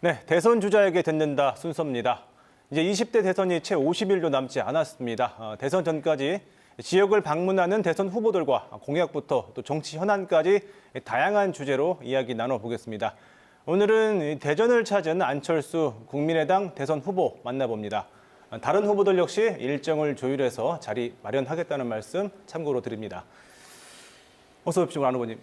네, 대선 주자에게 듣는다 순서입니다. 이제 20대 대선이 채 50일도 남지 않았습니다. 대선 전까지 지역을 방문하는 대선 후보들과 공약부터 또 정치 현안까지 다양한 주제로 이야기 나눠보겠습니다. 오늘은 대전을 찾은 안철수 국민의당 대선 후보 만나봅니다. 다른 후보들 역시 일정을 조율해서 자리 마련하겠다는 말씀 참고로 드립니다. 어서 오십시오, 안 후보님.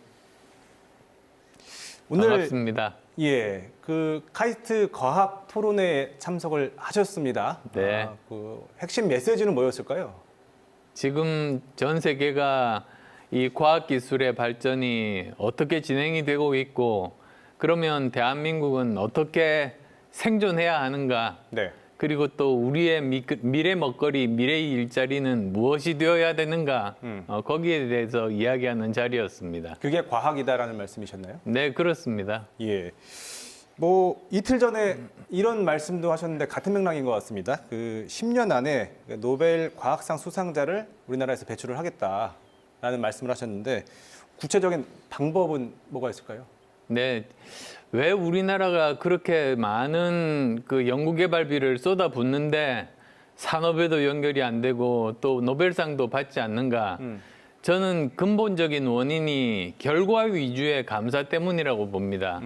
오늘 반갑습니다. 예, 그 카이스트 과학 토론회에 참석을 하셨습니다. 네. 그 핵심 메시지는 뭐였을까요? 지금 전 세계가 이 과학 기술의 발전이 어떻게 진행이 되고 있고, 그러면 대한민국은 어떻게 생존해야 하는가? 네. 그리고 또 우리의 미래 먹거리, 미래의 일자리는 무엇이 되어야 되는가? 거기에 대해서 이야기하는 자리였습니다. 그게 과학이다라는 말씀이셨나요? 네, 그렇습니다. 예. 뭐 이틀 전에 이런 말씀도 하셨는데 같은 맥락인 것 같습니다. 그 10년 안에 노벨 과학상 수상자를 우리나라에서 배출을 하겠다라는 말씀을 하셨는데 구체적인 방법은 뭐가 있을까요? 네. 왜 우리나라가 그렇게 많은 그 연구개발비를 쏟아붓는데 산업에도 연결이 안 되고 또 노벨상도 받지 않는가? 저는 근본적인 원인이 결과 위주의 감사 때문이라고 봅니다.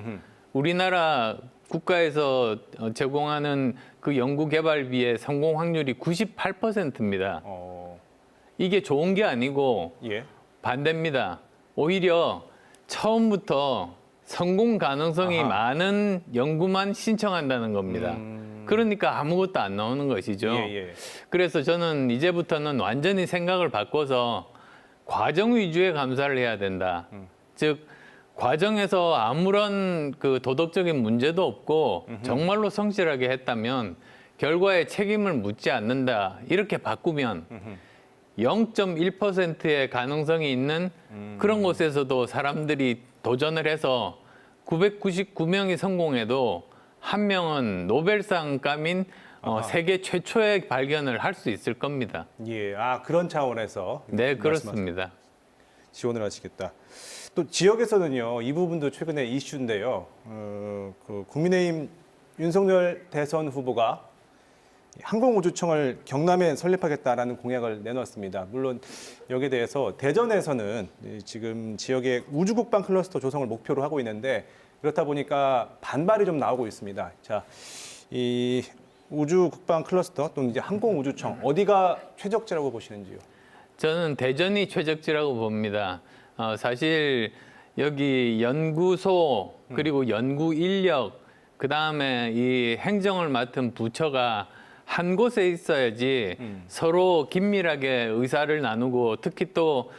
우리나라 국가에서 제공하는 그 연구개발비의 성공 확률이 98%입니다. 이게 좋은 게 아니고 예. 반대입니다. 오히려 처음부터 성공 가능성이 많은 연구만 신청한다는 겁니다. 그러니까 아무것도 안 나오는 것이죠. 예. 그래서 저는 이제부터는 완전히 생각을 바꿔서 과정 위주의 감사를 해야 된다. 즉 과정에서 아무런 그 도덕적인 문제도 없고 정말로 성실하게 했다면 결과에 책임을 묻지 않는다. 이렇게 바꾸면 0.1%의 가능성이 있는 그런 곳에서도 사람들이 도전을 해서 999명이 성공해도 한 명은 노벨상감인 세계 최초의 발견을 할 수 있을 겁니다. 예. 그런 차원에서 네, 그렇습니다. 지원을 하시겠다. 또 지역에서는요, 이 부분도 최근에 이슈인데요. 그 국민의힘 윤석열 대선 후보가 항공우주청을 경남에 설립하겠다라는 공약을 내놨습니다. 물론 여기에 대해서 대전에서는 지금 지역의 우주국방 클러스터 조성을 목표로 하고 있는데 그렇다 보니까 반발이 좀 나오고 있습니다. 자, 이 우주국방 클러스터 또는 이제 항공우주청 어디가 최적지라고 보시는지요? 저는 대전이 최적지라고 봅니다. 사실 여기 연구소 그리고 연구 인력 그다음에 이 행정을 맡은 부처가 한 곳에 있어야지 서로 긴밀하게 의사를 나누고 특히 또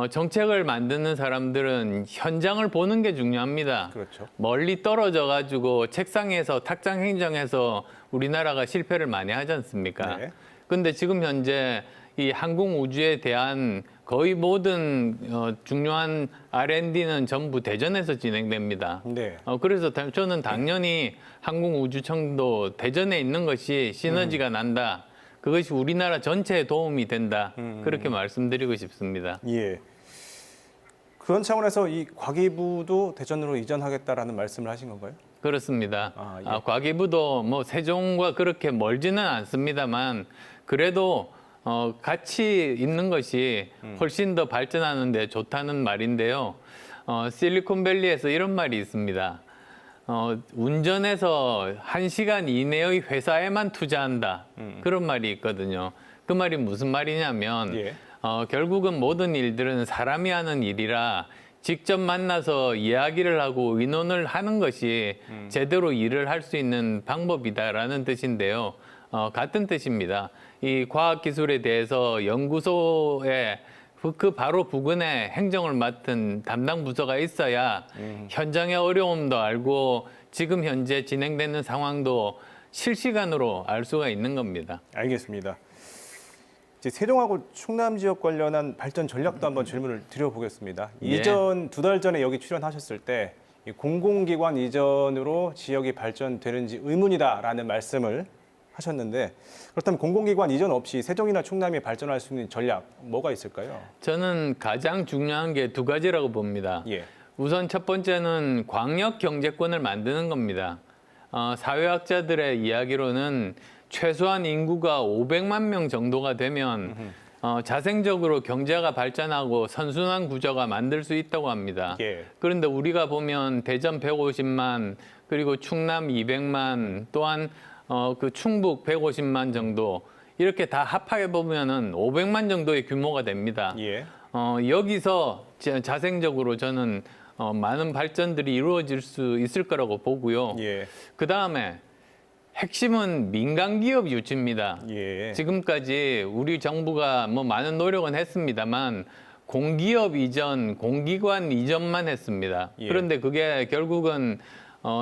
정책을 만드는 사람들은 현장을 보는 게 중요합니다. 그렇죠. 멀리 떨어져 가지고 책상에서 탁장 행정해서 우리나라가 실패를 많이 하지 않습니까? 네. 근데 지금 현재 이 항공 우주에 대한 거의 모든 중요한 R&D는 전부 대전에서 진행됩니다. 네. 그래서 저는 당연히 항공우주청도 대전에 있는 것이 시너지가 난다. 그것이 우리나라 전체에 도움이 된다. 그렇게 말씀드리고 싶습니다. 예. 그런 차원에서 이 과기부도 대전으로 이전하겠다라는 말씀을 하신 건가요? 그렇습니다. 예. 과기부도 뭐 세종과 그렇게 멀지는 않습니다만 그래도 같이 있는 것이 훨씬 더 발전하는 데 좋다는 말인데요. 실리콘밸리에서 이런 말이 있습니다. 운전해서 1시간 이내의 회사에만 투자한다. 그런 말이 있거든요. 그 말이 무슨 말이냐면 예. 결국은 모든 일들은 사람이 하는 일이라 직접 만나서 이야기를 하고 의논을 하는 것이 제대로 일을 할 수 있는 방법이다라는 뜻인데요. 같은 뜻입니다. 이 과학기술에 대해서 연구소에 그 바로 부근에 행정을 맡은 담당 부서가 있어야 현장의 어려움도 알고 지금 현재 진행되는 상황도 실시간으로 알 수가 있는 겁니다. 알겠습니다. 이제 세종하고 충남 지역 관련한 발전 전략도 한번 질문을 드려보겠습니다. 예. 이전 2달 전에 여기 출연하셨을 때 이 공공기관 이전으로 지역이 발전되는지 의문이다라는 말씀을 하셨는데 그렇다면 공공기관 이전 없이 세종이나 충남이 발전할 수 있는 전략 뭐가 있을까요? 저는 가장 중요한 게 두 가지라고 봅니다. 예. 우선 첫 번째는 광역 경제권을 만드는 겁니다. 사회학자들의 이야기로는 최소한 인구가 500만 명 정도가 되면 자생적으로 경제가 발전하고 선순환 구조가 만들 수 있다고 합니다. 예. 그런데 우리가 보면 대전 150만, 그리고 충남 200만, 또한 그 충북 150만 정도, 이렇게 다 합하게 보면은 500만 정도의 규모가 됩니다. 예. 여기서 자생적으로 저는 많은 발전들이 이루어질 수 있을 거라고 보고요. 예. 그 다음에 핵심은 민간 기업 유치입니다. 예. 지금까지 우리 정부가 뭐 많은 노력은 했습니다만 공기업 이전, 공기관 이전만 했습니다. 예. 그런데 그게 결국은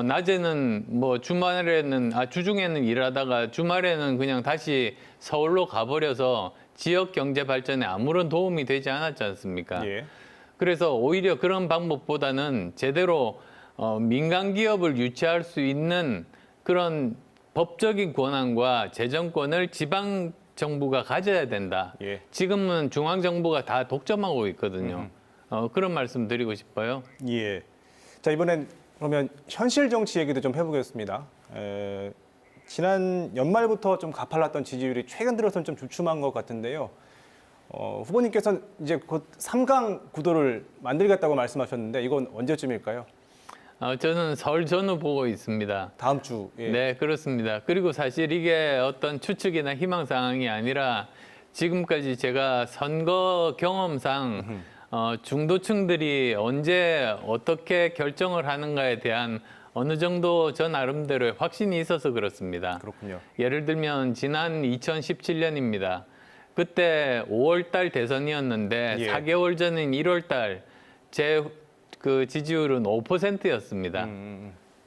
낮에는 뭐 주중에는 일하다가 주말에는 그냥 다시 서울로 가버려서 지역 경제 발전에 아무런 도움이 되지 않았지 않습니까? 예. 그래서 오히려 그런 방법보다는 제대로 민간 기업을 유치할 수 있는 그런 법적인 권한과 재정권을 지방 정부가 가져야 된다. 예. 지금은 중앙 정부가 다 독점하고 있거든요. 그런 말씀 드리고 싶어요. 예. 자, 이번엔 그러면 현실 정치 얘기도 좀 해보겠습니다. 지난 연말부터 좀 가팔랐던 지지율이 최근 들어서는 좀 주춤한 것 같은데요. 후보님께서는 이제 곧 3강 구도를 만들겠다고 말씀하셨는데 이건 언제쯤일까요? 저는 설 전후 보고 있습니다. 다음 주. 예. 네, 그렇습니다. 그리고 사실 이게 어떤 추측이나 희망 사항이 아니라 지금까지 제가 선거 경험상 중도층들이 언제 어떻게 결정을 하는가에 대한 어느 정도 저 나름대로의 확신이 있어서 그렇습니다. 그렇군요. 예를 들면 지난 2017년입니다. 그때 5월 달 대선이었는데 예. 4개월 전인 1월 달 제 그 지지율은 5%였습니다.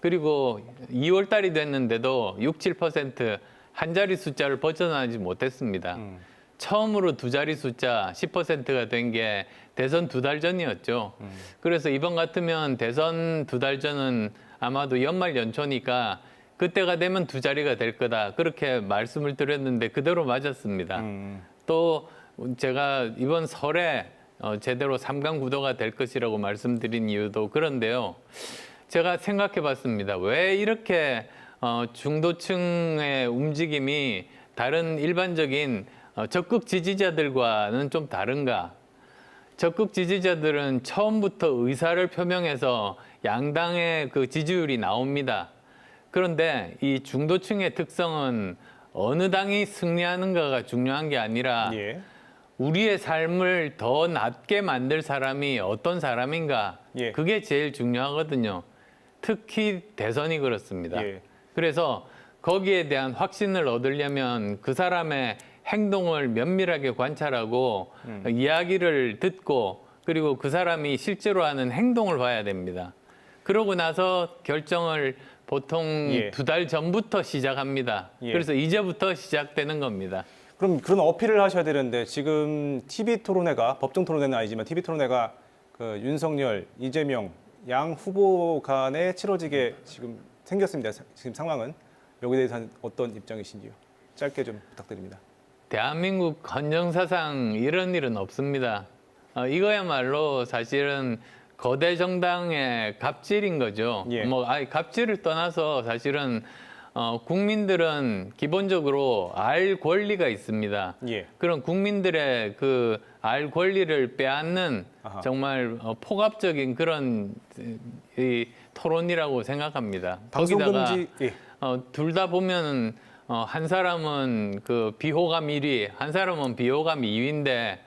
그리고 2월 달이 됐는데도 6, 7% 한 자리 숫자를 벗어나지 못했습니다. 처음으로 두 자리 숫자 10%가 된 게 대선 2달 전이었죠. 그래서 이번 같으면 대선 2달 전은 아마도 연말 연초니까 그때가 되면 두 자리가 될 거다. 그렇게 말씀을 드렸는데 그대로 맞았습니다. 또 제가 이번 설에 제대로 3강 구도가 될 것이라고 말씀드린 이유도 그런데요. 제가 생각해 봤습니다. 왜 이렇게 중도층의 움직임이 다른 일반적인 적극 지지자들과는 좀 다른가? 적극 지지자들은 처음부터 의사를 표명해서 양당의 그 지지율이 나옵니다. 그런데 이 중도층의 특성은 어느 당이 승리하는가가 중요한 게 아니라 예. 우리의 삶을 더 낫게 만들 사람이 어떤 사람인가, 예. 그게 제일 중요하거든요. 특히 대선이 그렇습니다. 예. 그래서 거기에 대한 확신을 얻으려면 그 사람의 행동을 면밀하게 관찰하고 이야기를 듣고 그리고 그 사람이 실제로 하는 행동을 봐야 됩니다. 그러고 나서 결정을 보통 예. 2달 전부터 시작합니다. 예. 그래서 이제부터 시작되는 겁니다. 그럼 그런 어필을 하셔야 되는데 지금 TV 토론회가 법정 토론회는 아니지만 TV 토론회가 그 윤석열, 이재명 양 후보 간에 치러지게 지금 생겼습니다. 지금 상황은 여기에 대해서는 어떤 입장이신지요? 짧게 좀 부탁드립니다. 대한민국 헌정사상 이런 일은 없습니다. 이거야말로 사실은 거대 정당의 갑질인 거죠. 예. 갑질을 떠나서 사실은 국민들은 기본적으로 알 권리가 있습니다. 예. 그런 국민들의 그 알 권리를 빼앗는 아하. 정말 폭압적인 그런 이 토론이라고 생각합니다. 방송금지. 예. 둘 다 보면은 한 사람은 그 비호감 1위, 한 사람은 비호감 2위인데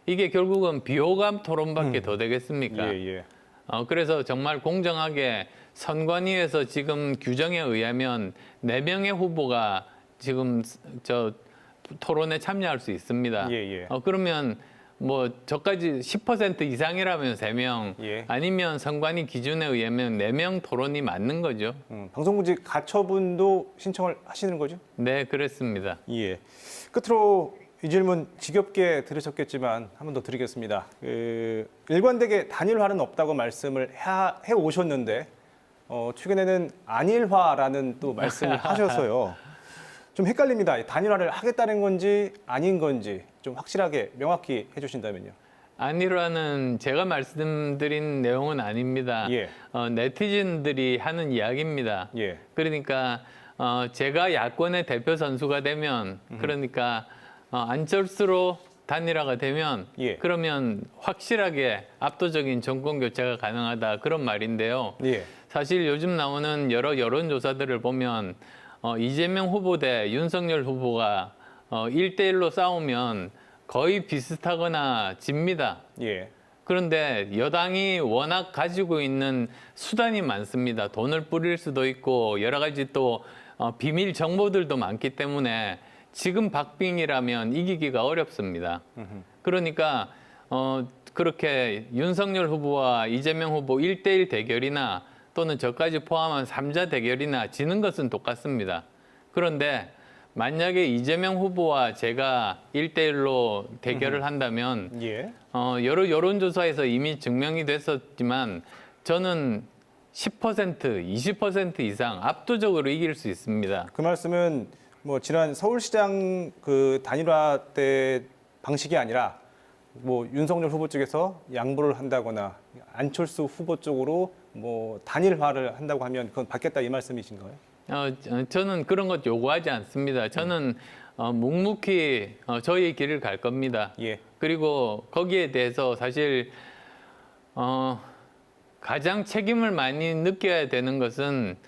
이게 결국은 비호감 토론밖에 더 되겠습니까? 예, 예. 그래서 정말 공정하게 선관위에서 지금 규정에 의하면 4명의 후보가 지금 저 토론에 참여할 수 있습니다. 예, 예. 그러면 뭐 저까지 10% 이상이라면 3명, 예. 아니면 선관위 기준에 의하면 4명 토론이 맞는 거죠. 방송금지 가처분도 신청을 하시는 거죠? 네, 그렇습니다. 예. 끝으로 이 질문 지겹게 들으셨겠지만 한 번 더 드리겠습니다. 일관되게 단일화는 없다고 말씀을 해 오셨는데 최근에는 안일화라는 또 말씀을 하셔서요. 좀 헷갈립니다. 단일화를 하겠다는 건지 아닌 건지 좀 확실하게 명확히 해주신다면요. 아니라는 제가 말씀드린 내용은 아닙니다. 예. 네티즌들이 하는 이야기입니다. 예. 그러니까 제가 야권의 대표 선수가 되면 그러니까 안철수로 단일화가 되면 예. 그러면 확실하게 압도적인 정권 교체가 가능하다 그런 말인데요. 예. 사실 요즘 나오는 여러 여론조사들을 보면 이재명 후보 대 윤석열 후보가 1대1로 싸우면 거의 비슷하거나 집니다. 예. 그런데 여당이 워낙 가지고 있는 수단이 많습니다. 돈을 뿌릴 수도 있고 여러 가지 또 비밀 정보들도 많기 때문에 지금 박빙이라면 이기기가 어렵습니다. 그러니까 그렇게 윤석열 후보와 이재명 후보 1대1 대결이나 또는 저까지 포함한 3자 대결이나 지는 것은 똑같습니다. 그런데 만약에 이재명 후보와 제가 1대1로 대결을 한다면 예. 여러 여론조사에서 이미 증명이 됐었지만 저는 10%, 20% 이상 압도적으로 이길 수 있습니다. 그 말씀은 뭐 지난 서울시장 그 단일화 때 방식이 아니라 뭐 윤석열 후보 쪽에서 양보를 한다거나 안철수 후보 쪽으로 뭐 단일화를 한다고 하면 그건 받겠다 이 말씀이신가요? 저는 그런 것 요구하지 않습니다. 저는 묵묵히 저희의 길을 갈 겁니다. 예. 그리고 거기에 대해서 사실 가장 책임을 많이 느껴야 되는 것은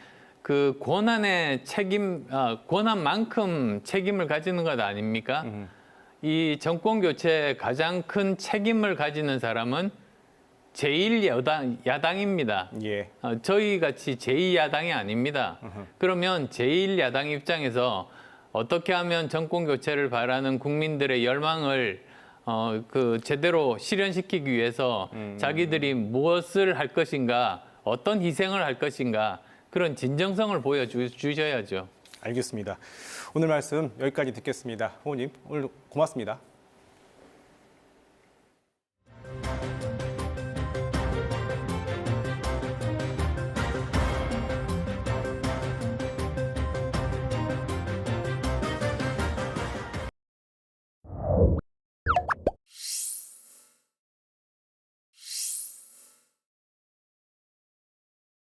그 권한의 권한만큼 책임을 가지는 것 아닙니까? 이 정권 교체에 가장 큰 책임을 가지는 사람은 제1야당입니다. 예. 저희 같이 제2야당이 아닙니다. 그러면 제1야당 입장에서 어떻게 하면 정권 교체를 바라는 국민들의 열망을 제대로 실현시키기 위해서 자기들이 무엇을 할 것인가, 어떤 희생을 할 것인가 그런 진정성을 보여주셔야죠. 알겠습니다. 오늘 말씀 여기까지 듣겠습니다. 후보님 오늘 고맙습니다.